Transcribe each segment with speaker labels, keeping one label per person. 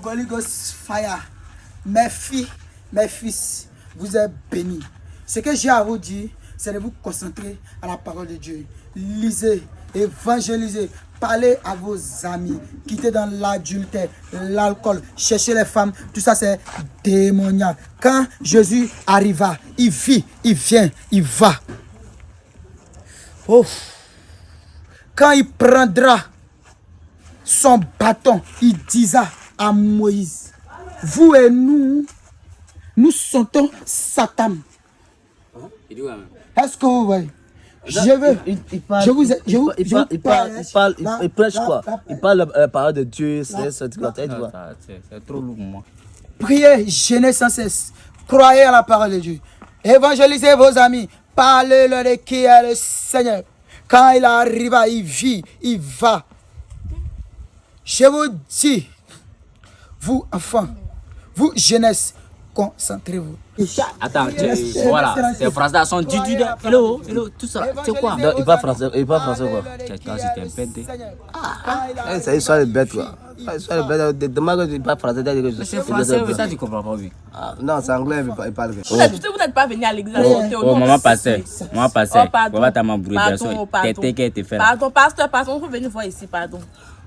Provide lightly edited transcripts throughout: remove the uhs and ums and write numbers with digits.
Speaker 1: Holy Ghost fire. Mes filles, mes fils, vous êtes bénis. Ce que j'ai à vous dire, c'est de vous concentrer à la parole de Dieu. Lisez, évangélisez, parlez à vos amis, quittez dans l'adultère, l'alcool, cherchez les femmes, tout ça c'est démoniaque. Quand Jésus arriva, il vit, il vient, il va. Oh. Quand il prendra son bâton, il disa à Moïse, vous et nous, nous sentons Satan. Est-ce que vous voyez?
Speaker 2: Il prêche quoi? Il parle la parole de Dieu, c'est trop lourd pour moi.
Speaker 1: Priez, jeûnez sans cesse. Croyez à la parole de Dieu. Évangélisez vos amis. Parlez-leur de qui est le Seigneur. Quand il arriva, il vit, il va. Je vous dis, vous enfants, vous jeunesse, concentrez-vous.
Speaker 2: Attends, voilà, c'est français, son Didi, hello, tout ça, c'est quoi? Non, il parle français quoi? C'est un bête. Ah, c'est une histoire de bête quoi. Demain que tu parles français, c'est français, mais ça tu comprends pas, oui. Non, c'est anglais, il parle.
Speaker 3: Vous n'êtes pas venu à l'église.
Speaker 4: Oh, maman passait, papa t'a m'embrouillé,
Speaker 3: pardon, pasteur, vous pouvez venir voir ici, pardon.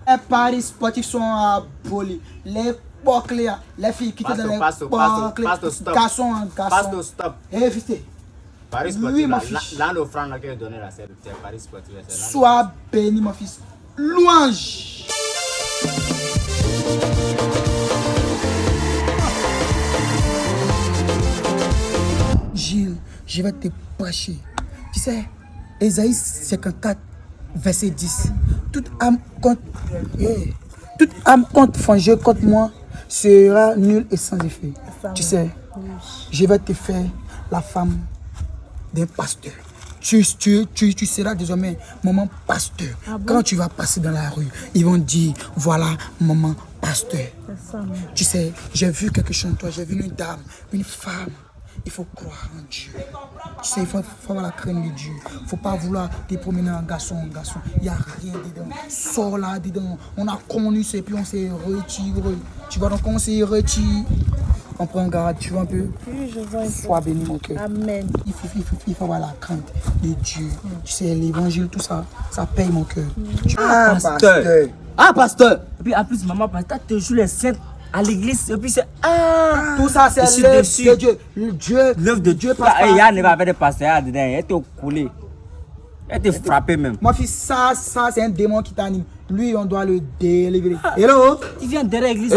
Speaker 1: Les paris sportifs sont abolis. Les boucles, les filles qui étaient dans les boucles, garçons en garçon.
Speaker 5: Pasteur, stop.
Speaker 1: Évitez.
Speaker 5: Paris sportif, là, l'offrande que je donne là, c'est Paris sportif.
Speaker 1: Sois béni, mon fils. Louange. Gilles, je vais te prêcher. Tu sais, Ésaïe 54, verset 10. Toute âme contre fangée contre moi sera nulle et sans effet. Tu sais, je vais te faire la femme d'un pasteur. Tu seras désormais maman pasteur. Quand tu vas passer dans la rue, ils vont dire, voilà maman pasteur. Tu sais, j'ai vu quelque chose en toi, j'ai vu une dame, une femme. Il faut croire en Dieu. Tu sais, il faut avoir la crainte de Dieu. Il ne faut pas vouloir te promener en garçon. Il n'y a rien dedans. Sors là dedans. On a connu ça et puis on s'est retiré. Tu vois, donc on s'est retiré. On prend garde, tu vois un peu.
Speaker 3: Oui, je vois.
Speaker 1: Foi béni mon cœur.
Speaker 3: Amen.
Speaker 1: Il faut avoir la crainte de Dieu. Tu sais, l'évangile, tout ça, ça paye mon cœur.
Speaker 2: Pasteur. Ah, pasteur. Et puis en plus, maman, pasteur, tu joues les saints à l'église. Et puis c'est
Speaker 1: tout ça, c'est l'œuvre de Dieu.
Speaker 2: L'œuvre de Dieu. Il y a un avec des pasteurs dedans. Il était coulé. Il était frappé même.
Speaker 1: Mon fils, ça c'est un démon qui t'anime. Lui, on doit le délivrer. Hello?
Speaker 2: Il vient derrière l'église.